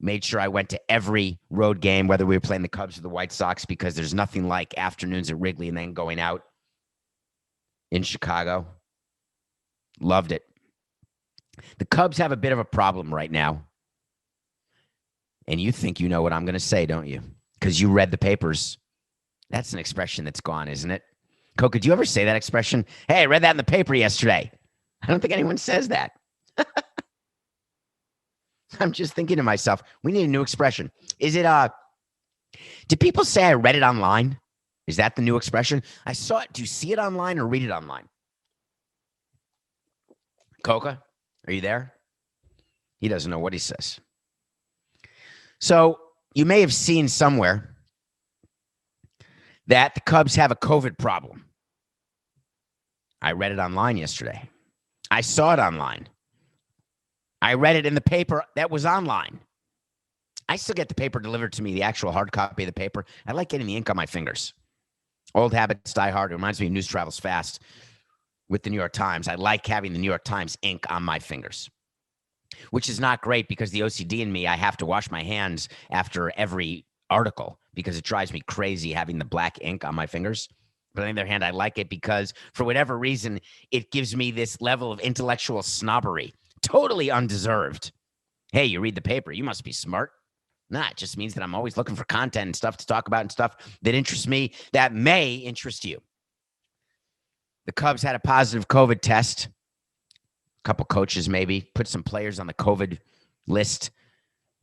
Made sure I went to every road game, whether we were playing the Cubs or the White Sox, because there's nothing like afternoons at Wrigley and then going out in Chicago. Loved it. The Cubs have a bit of a problem right now. And you think you know what I'm going to say, don't you? Because you read the papers. That's an expression that's gone, isn't it? Coca, do you ever say that expression? Hey, I read that in the paper yesterday. I don't think anyone says that. I'm just thinking to myself, we need a new expression. Is it, do people say I read it online? Is that the new expression? I saw it. Do you see it online or read it online? Coca, are you there? He doesn't know what he says. So you may have seen somewhere that the Cubs have a COVID problem. I read it online yesterday. I saw it online. I read it in the paper that was online. I still get the paper delivered to me, the actual hard copy of the paper. I like getting the ink on my fingers. Old habits die hard. It reminds me of News Travels Fast with the New York Times. I like having the New York Times ink on my fingers, which is not great because the OCD in me, I have to wash my hands after every article because it drives me crazy having the black ink on my fingers. But on the other hand, I like it because for whatever reason, it gives me this level of intellectual snobbery, totally undeserved. Hey, you read the paper, you must be smart. Nah, it just means that I'm always looking for content and stuff to talk about and stuff that interests me that may interest you. The Cubs had a positive COVID test. A couple coaches maybe put some players on the COVID list.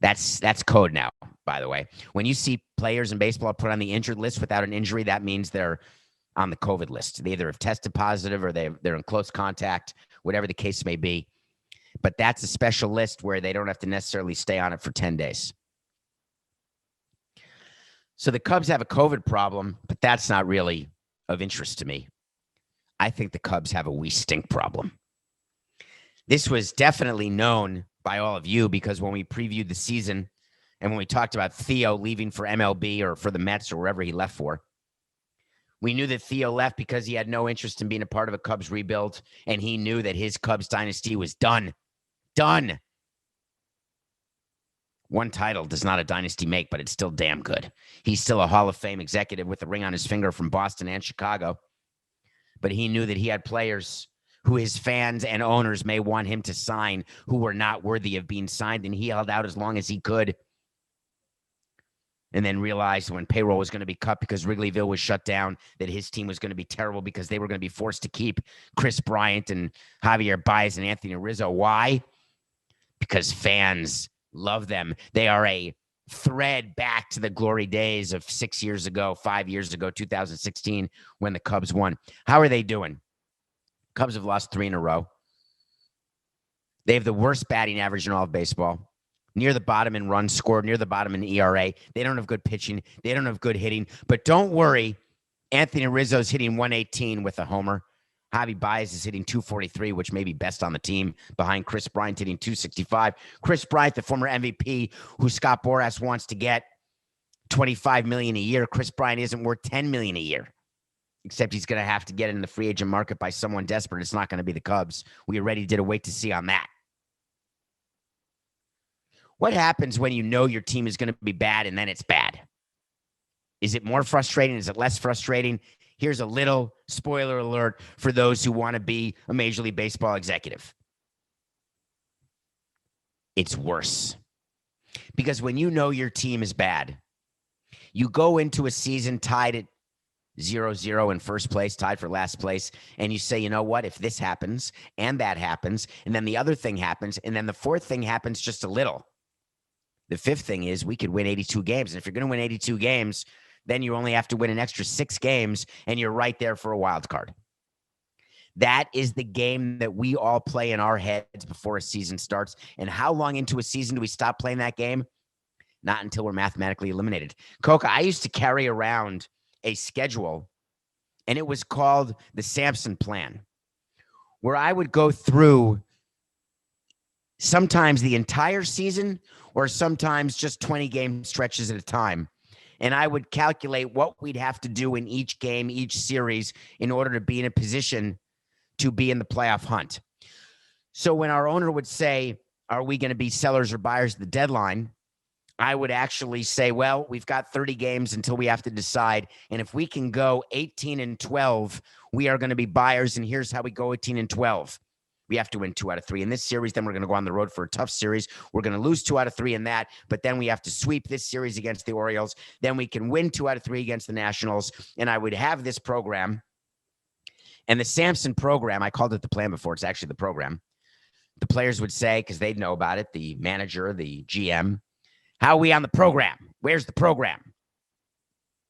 That's code now, by the way. When you see players in baseball put on the injured list without an injury, that means they're on the COVID list. They either have tested positive or they're in close contact, whatever the case may be. But that's a special list where they don't have to necessarily stay on it for 10 days. So the Cubs have a COVID problem, but that's not really of interest to me. I think the Cubs have a we stink problem. This was definitely known by all of you because when we previewed the season and when we talked about Theo leaving for MLB or for the Mets or wherever he left for, we knew that Theo left because he had no interest in being a part of a Cubs rebuild, and he knew that his Cubs dynasty was done. Done. One title does not a dynasty make, but it's still damn good. He's still a Hall of Fame executive with a ring on his finger from Boston and Chicago. But he knew that he had players who his fans and owners may want him to sign who were not worthy of being signed, and he held out as long as he could. And then realized when payroll was going to be cut because Wrigleyville was shut down, that his team was going to be terrible because they were going to be forced to keep Chris Bryant and Javier Baez and Anthony Rizzo. Why? Because fans love them. They are a thread back to the glory days of 6 years ago, 5 years ago, 2016, when the Cubs won. How are they doing? Cubs have lost 3 in a row. They have the worst batting average in all of baseball. Near the bottom in runs scored, near the bottom in ERA. They don't have good pitching. They don't have good hitting. But don't worry, Anthony Rizzo's hitting 118 with a homer. Javi Baez is hitting 243, which may be best on the team, behind Chris Bryant hitting 265. Chris Bryant, the former MVP, who Scott Boras wants to get $25 million a year. Chris Bryant isn't worth $10 million a year, except he's going to have to get in the free agent market by someone desperate. It's not going to be the Cubs. We already did a wait to see on that. What happens when you know your team is going to be bad and then it's bad? Is it more frustrating? Is it less frustrating? Here's a little spoiler alert for those who want to be a Major League Baseball executive. It's worse. Because when you know your team is bad, you go into a season tied at 0-0 in first place, tied for last place, and you say, you know what, if this happens and that happens, and then the other thing happens, and then the fourth thing happens just a little. The fifth thing is we could win 82 games. And if you're going to win 82 games, then you only have to win an extra 6 games, and you're right there for a wild card. That is the game that we all play in our heads before a season starts. And how long into a season do we stop playing that game? Not until we're mathematically eliminated. Coca, I used to carry around a schedule, and it was called the Samson plan, where I would go through sometimes the entire season or sometimes just 20 game stretches at a time. And I would calculate what we'd have to do in each game, each series, in order to be in a position to be in the playoff hunt. So when our owner would say, are we going to be sellers or buyers at the deadline? I would actually say, well, we've got 30 games until we have to decide. And if we can go 18-12, we are going to be buyers. And here's how we go 18-12. We have to win 2 out of 3 in this series. Then we're going to go on the road for a tough series. We're going to lose 2 out of 3 in that. But then we have to sweep this series against the Orioles. Then we can win 2 out of 3 against the Nationals. And I would have this program. And the Samson program, I called it the plan before. It's actually the program. The players would say, because they'd know about it, the manager, the GM, how are we on the program? Where's the program?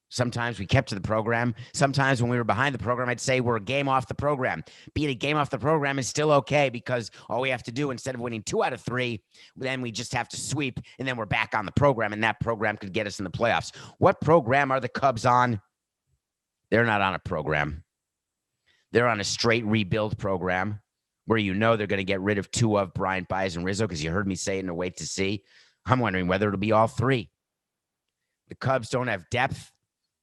Sometimes we kept to the program. Sometimes when we were behind the program, I'd say we're a game off the program. Being a game off the program is still okay because all we have to do, instead of winning 2 out of 3, then we just have to sweep, and then we're back on the program, and that program could get us in the playoffs. What program are the Cubs on? They're not on a program. They're on a straight rebuild program where you know they're going to get rid of 2 of Bryant, Baez, and Rizzo, because you heard me say it in a wait to see. I'm wondering whether it'll be all 3. The Cubs don't have depth.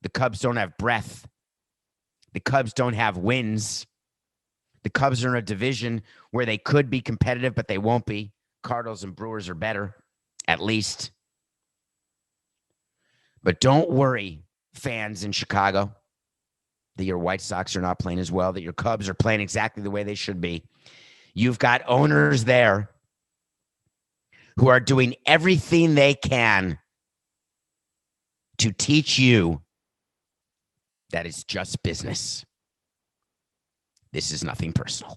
The Cubs don't have breadth. The Cubs don't have wins. The Cubs are in a division where they could be competitive, but they won't be. Cardinals and Brewers are better, at least. But don't worry, fans in Chicago, that your White Sox are not playing as well, that your Cubs are playing exactly the way they should be. You've got owners there who are doing everything they can to teach you that it's just business. This is nothing personal.